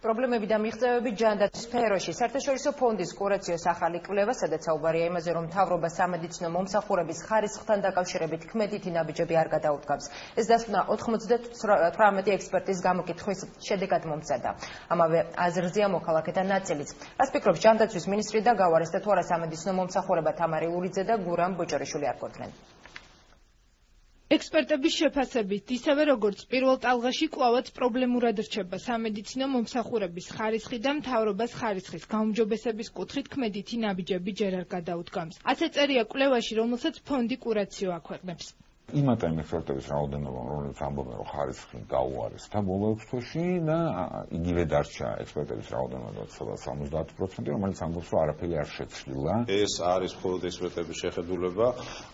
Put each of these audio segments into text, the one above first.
პრობლემები და მიღწევები ჯანდაცვის სფეროში. საერთაშორისო ფონდის კურაციოს ახალი კვლევა, სადაც საუბარია იმაზე, რომ მთავრობა სამედიცინო მომსახურების ხარისხთან დაკავშირებით ქმედითი ნაბიჯები არ გადაუდგამს. ეს დასკვნა 98 ექსპერტის გამოკითხვის შედეგად მომზადდა. ამავე აზრზეა მოქალაქეთა ნაწილიც. რას ფიქრობს ჯანდაცვის მინისტრი და გავარესდა თუ არა სამედიცინო მომსახურება თამარი ურიძე და გურამ ბოჭორიშვილი არ ყოფილენ. ექსპერტების შეფასებით, ისევე როგორც პირველ ტალღაში კვლავაც პრობლემურად რჩება სამედიცინო მომსახურების ხარისხი და მთავრობას ხარისხის გაუმჯობესების კუთხით ქმედითი ნაბიჯები ჯერ არ გადაუდგამს. ასე წერია კვლევაში, რომელსაც ფონდი კურაციო აქვეყნებს. იმატა იმ ექსპერტების რაოდენობა, რომელიც ამბობენ, რომ ხარისხი გაუარესდა ბოლო 6 თვეში და იგივე დარჩა ექსპერტების რაოდენობა 70%, რომელიც ამბობს, რომ არაფერი არ შეცვლილა. ეს არის მხოლოდ ექსპერტების შეხედულება,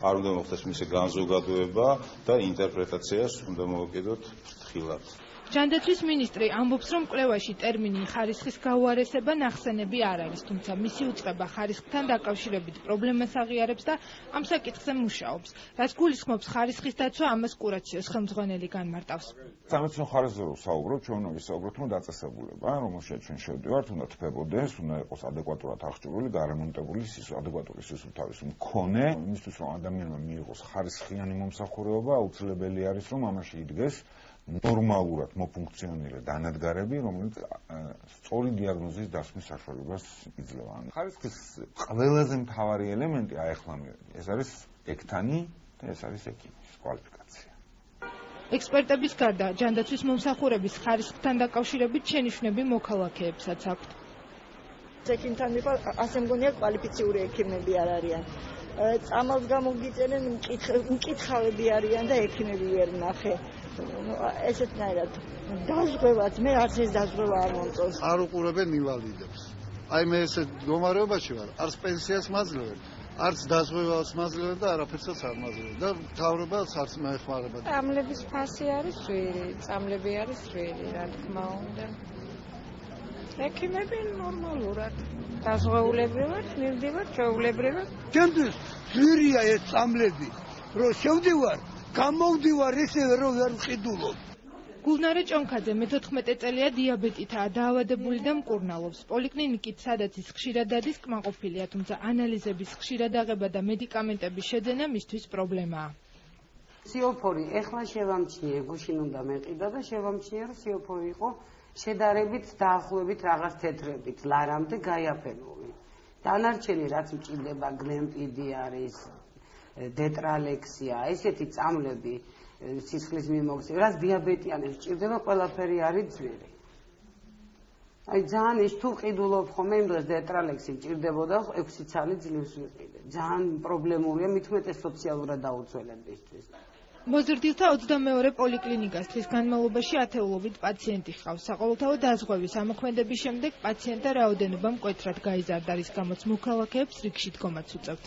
არ უნდა მოხდეს მისი განზოგადოება და ინტერპრეტაციას უნდა მოვაკიდოთ ფრთხილად. ჯანდაცვის მინისტრი ამბობს, რომ კვლევაში ტერმინი ხარისხის გაუარესება ნახსენები არ არის, თუმცა მისი უწყება ხარისხთან დაკავშირებით პრობლემას აღიარებს და ამ საკითხზე მუშაობს. რაც გულისხმობს ხარისხის დაცვა, ამას კურაციოს ხელმძღვანელი განმარტავს. სამედიცინო ხარისხზე რომ ვსაუბრობ, ჩვენ უნდა ვისაუბროთ, რომ დაწესებულება, რომელშიც ჩვენ შევდივართ, უნდა თბებოდეს, უნდა იყოს ადეკვატურად აღჭურვილი, გარემონტებული ადეკვატური სისუფთავის მქონე, იმისთვის რომ ადამიანმა მიიღოს ხარისხიანი მომსახურება, აუცილებელი არის, რომ ამაში იდგეს ნორმალურად მოფუნქციონირება დანადგარები, რომელიც სწორი დიაგნოზის დასმის საშუალებას იძლევა. ხარისხის ყველაზე მთავარი ელემენტი ეს არის ექთანი და ეს არის ექიმის კვალიფიკაცია. ექსპერტების გარდა ჯანდაცვის მომსახურების ხარისხთან დაკავშირებით შენიშვნები მოქალაქეებსაც აქვთ. ექიმთან იყო, ასე მგონია კვალიფიციური ექიმები არ არიან. წამალს გამოგიწერენ მკითხავები არიან და ექიმები ვერ ნახე. ესეთნაირად დაზღვევაც მე არც ეს დაზღვევა არ მომწონს. არ უყურებენ ინვალიდებს. აი მე ესე მდგომარეობაში ვარ, არც პენსიას მაძლევენ, არც დაზღვევას მაძლევენ და არაფერსაც არ მაძლევენ და მთავრობას არც მეეხმარება. წამლების ფასი არის ძვირი, წამლები არის ძვირი, რა თქმა უნდა. ექიმები ნორმალურად დაზღვეულებრივად მივდივარ, ჩვეულებრივად. ჩემთვის ძვირია ეს წამლები, რომ შევდივარ გამოვდივარ ისევე რომ ვერ ვყიდულობ. გულნარე ჭონქაძე მე-14 წელია დიაბეტითაა დაავადებული და მკურნალობს. პოლიკლინიკით, სადაც ის ხშირად დადის, კმაყოფილია, თუმცა ანალიზების ხშირად აღება და მედიკამენტების შეძენა მისთვის პრობლემაა. სიოფორი ეხლა შევამჩნიე, გუშინ უნდა მეყიდა და შევამჩნიე, რომ სიოფორი იყო შედარებით დაახლოებით რაღაც თეთრებით, ლარამდე გაიაფენული. დანარჩენი რაც მჭირდება, გლემპიდი არის, დეტრალექსია, ესეთი წამლები, სისხლის მიმოქცევა, რაც დიაბეტიანებს სჭირდება, ყველაფერი არის ძვირი. აი ძალიან ის თუ ყიდულობ ხოლმე იმ დროს დეტრალექსი მჭირდებოდა 6 ცალი ძლივს ვიყიდე. ძალიან პრობლემურია, მით უმეტეს სოციალურად დაუცველებისთვის. მოზრდილთა 22 პოლიკლინიკას თვის განმავლობაში ათეულობით პაციენტი ჰყავს. საყოველთაო დაზღვევის ამოქმედების შემდეგ პაციენტთა რაოდენობა მკვეთრად გაიზარდა, რის გამოც მოქალაქეებს რიგში დგომაც უწევთ.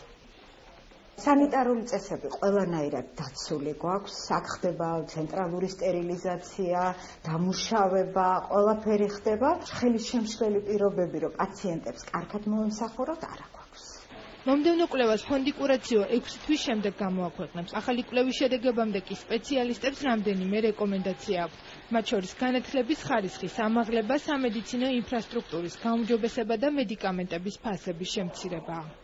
სანიტარული წესები ყველანაირად დაცული გვაქვს, აქ ხდება ცენტრალური სტერილიზაცია, დამუშავება, ყველაფერი ხდება. ხელის შემშლელი პირობები, რომ პაციენტებს კარგად მოემსახუროთ, არა გვაქვს. მომდევნო კვლევას ფონდი კურაციო 6 თვის შემდეგ გამოაქვეყნებს. ახალი კვლევის შედეგებამდე კი სპეციალისტებს რამდენიმე რეკომენდაცია აქვთ. მათ შორის განათლების ხარისხის ამაღლება, სამედიცინო ინფრასტრუქტურის გაუმჯობესება და მედიკამენტების ფასების შემცირებაა.